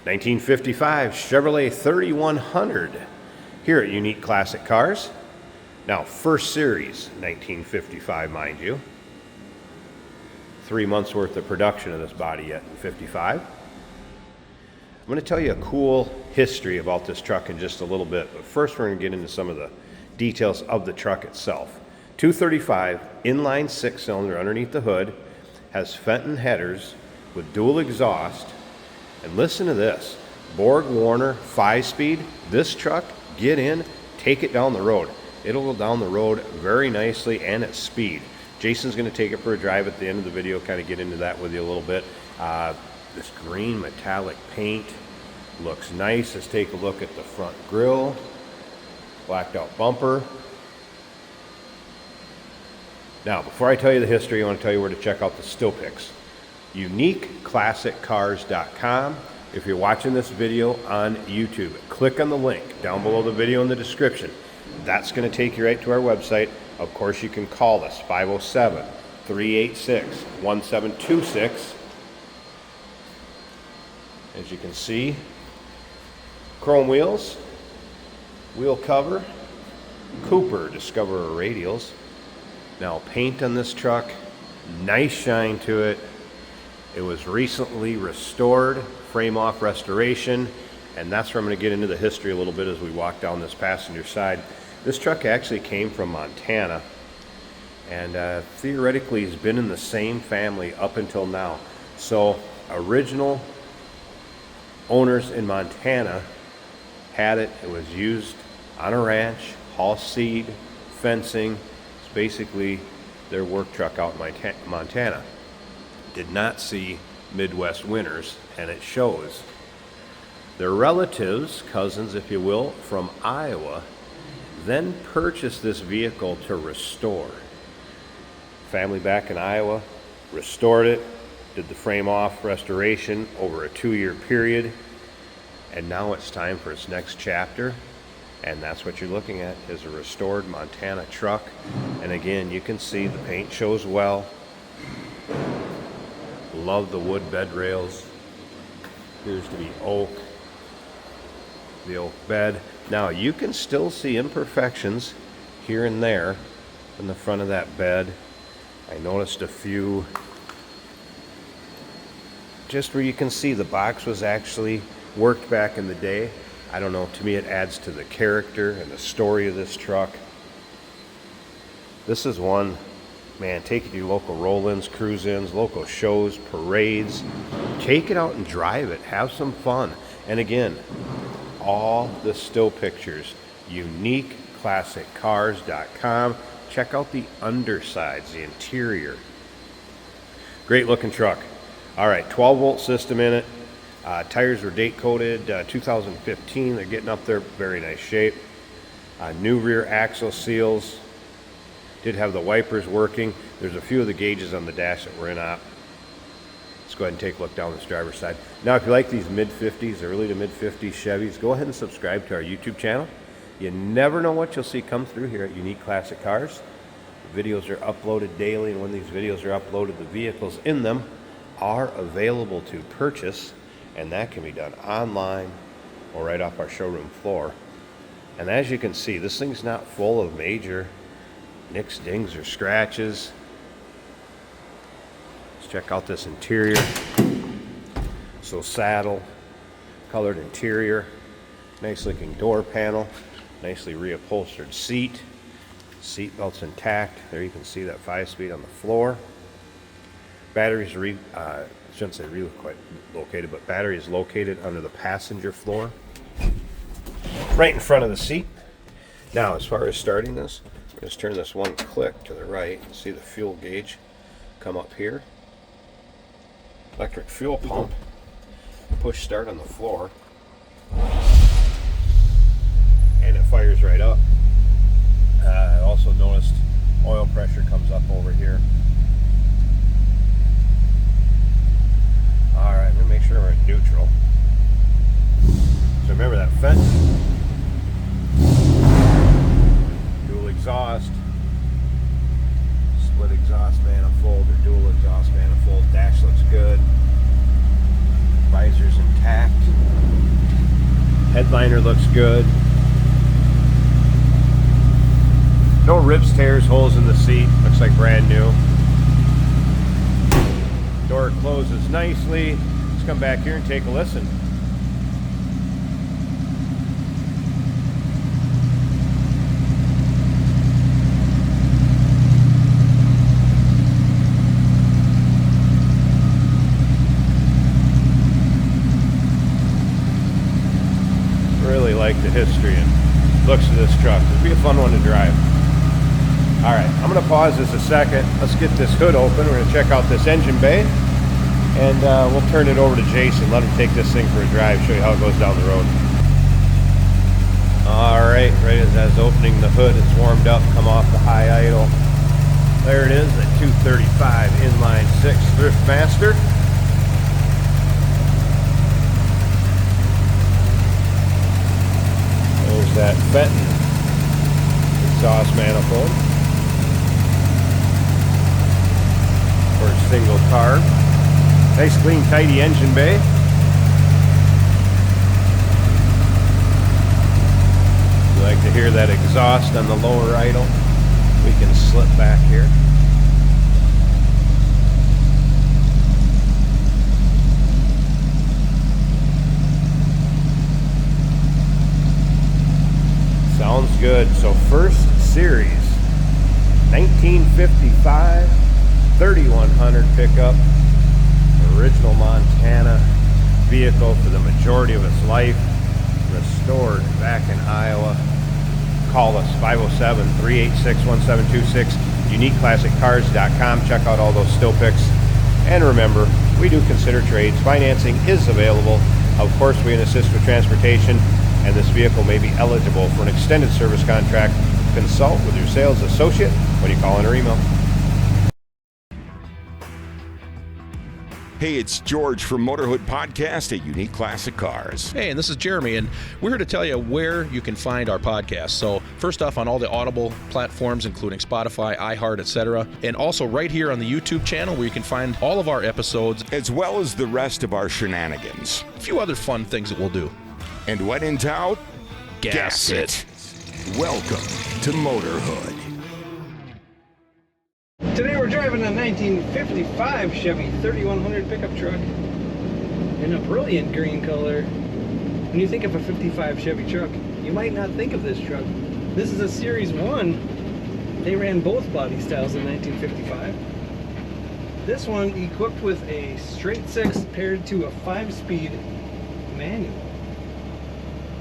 1955 Chevrolet 3100 here at Unique Classic Cars. Now, first series, 1955, mind you. 3 months worth of production of this body yet in 55. I'm going to tell you a cool history about this truck in just a little bit, but first we're going to get into some of the details of the truck itself. 235 inline 6-cylinder underneath the hood, has Fenton headers with dual exhaust, and listen to this, Borg Warner 5-speed. This truck, get in, take it down the road. It'll go down the road very nicely and at speed. Jason's going to take it for a drive at the end of the video, kind of get into that with you a little bit. This green metallic paint looks nice. Let's take a look at the front grille, blacked out bumper. Now, before I tell you the history, I want to tell you where to check out the still pics. UniqueClassicCars.com. If you're watching this video on YouTube, click on the link down below the video in the description. That's going to take you right to our website. Of course, you can call us, 507-386-1726. As you can see, chrome wheels, wheel cover, Cooper Discoverer radials. Now, paint on this truck, nice shine to it. It was recently restored, frame off restoration, and that's where I'm going to get into the history a little bit as we walk down this passenger side. This truck actually came from Montana, and theoretically has been in the same family up until now. So original owners in Montana had it. It was used on a ranch, haul seed, fencing. It's basically their work truck out in Montana. Did not see Midwest winters, and it shows. Their relatives, cousins if you will, from Iowa, then purchased this vehicle to restore. Family back in Iowa restored it, did the frame off restoration over a 2-year period, and now it's time for its next chapter, and that's what you're looking at, is a restored Montana truck. And again, you can see the paint shows well. Love the wood bed rails. Appears to be oak, the oak bed. Now you can still see imperfections here and there in the front of that bed. I noticed a few just where you can see the box was actually worked back in the day. I don't know, to me it adds to the character and the story of this truck. This is one, man, take it to your local roll-ins, cruise-ins, local shows, parades. Take it out and drive it, have some fun. And again, all the still pictures, UniqueClassicCars.com. Check out the undersides, the interior. Great looking truck. All right, 12-volt system in it. Tires were date coated 2015. They're getting up there, very nice shape. New rear axle seals. Did have the wipers working. There's a few of the gauges on the dash that were in op. Let's go ahead and take a look down this driver's side. Now, if you like these mid-50s, early to mid-50s Chevys, go ahead and subscribe to our YouTube channel. You never know what you'll see come through here at Unique Classic Cars. The videos are uploaded daily, and when these videos are uploaded, the vehicles in them are available to purchase, and that can be done online or right off our showroom floor. And as you can see, this thing's not full of major nicks, dings, or scratches. Let's check out this interior. So saddle, colored interior, nice looking door panel, nicely reupholstered seat. Seat belt's intact. There you can see that 5-speed on the floor. Batteries I shouldn't say relocated, but battery is located under the passenger floor, right in front of the seat. Now, as far as starting this, just turn this one click to the right. See the fuel gauge come up here. Electric fuel pump. Push start on the floor, and it fires right up. I also noticed oil pressure comes up over here. Alright, I'm going to make sure we're in neutral. So remember that Fenton. Dual exhaust. Split exhaust manifold or dual exhaust manifold. Dash looks good. Visor's intact. Headliner looks good. No rips, tears, holes in the seat. Looks like brand new. Door closes nicely. Let's come back here and take a listen. Really like the history and looks of this truck. It'll be a fun one to drive. All right, I'm going to pause this a second. Let's get this hood open. We're going to check out this engine bay, and we'll turn it over to Jason. Let him take this thing for a drive, show you how it goes down the road. All right, right as I was opening the hood, it's warmed up, come off the high idle. There it is, the 235 inline 6 Thriftmaster. There's that Fenton exhaust manifold for a single car. Nice, clean, tidy engine bay. You like to hear that exhaust on the lower idle? We can slip back here. Sounds good. So first series, 1955 3100 pickup, original Montana vehicle for the majority of its life, restored back in Iowa. Call us 507-386-1726, uniqueclassiccars.com. Check out all those still pics. And remember, we do consider trades. Financing is available. Of course, we can assist with transportation, and this vehicle may be eligible for an extended service contract. Consult with your sales associate when you call in or email. Hey, it's George from Motorhood Podcast at Unique Classic Cars. Hey, and this is Jeremy, and we're here to tell you where you can find our podcast. So first off, on all the Audible platforms, including Spotify, iHeart, etc., and also right here on the YouTube channel where you can find all of our episodes, as well as the rest of our shenanigans. A few other fun things that we'll do. And when in doubt, gas it. Welcome to Motorhood. Today we're driving a 1955 Chevy 3100 pickup truck in a brilliant green color. When you think of a 55 Chevy truck, you might not think of this truck. This is a Series 1. They ran both body styles in 1955. This one equipped with a straight six paired to a 5-speed manual,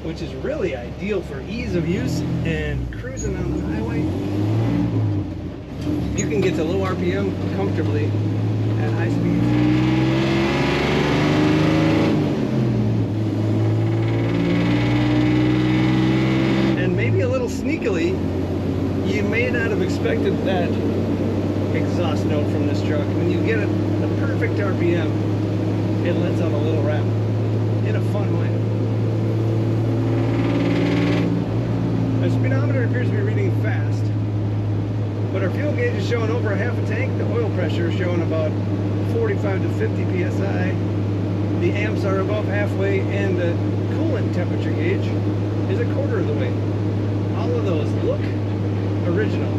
which is really ideal for ease of use and cruising on the highway. You can get to low RPM comfortably at high speeds. And maybe a little sneakily, you may not have expected that exhaust note from this truck. When you get it the perfect RPM, it lets out a little rap in a fun way. The speedometer appears to be reading fast, but our fuel gauge is showing over a half a tank. The oil pressure is showing about 45 to 50 psi. The amps are above halfway, and the coolant temperature gauge is a quarter of the way. All of those look original.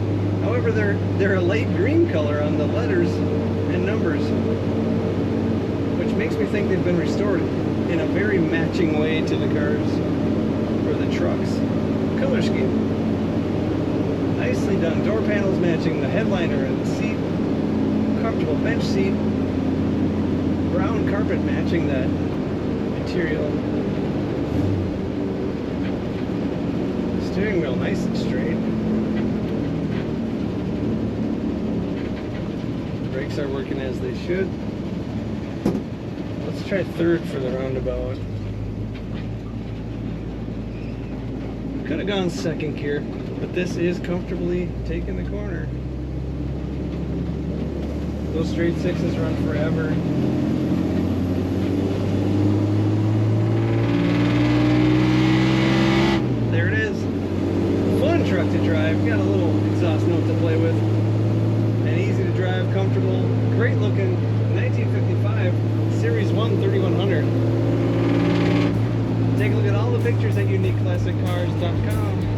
However, they're a light green color on the letters and numbers, which makes me think they've been restored in a very matching way to the cars or the trucks. Color scheme. Nicely done. Door panels matching the headliner and the seat. Comfortable bench seat. Brown carpet matching that material. Steering wheel nice and straight. Brakes are working as they should. Let's try third for the roundabout. Could have gone second gear, but this is comfortably taking the corner. Those straight sixes run forever. There it is. Fun truck to drive. Got a little exhaust note to play with. And easy to drive, comfortable, great looking 1955 Series 1 3100. Take a look at all the pictures at uniqueclassiccars.com.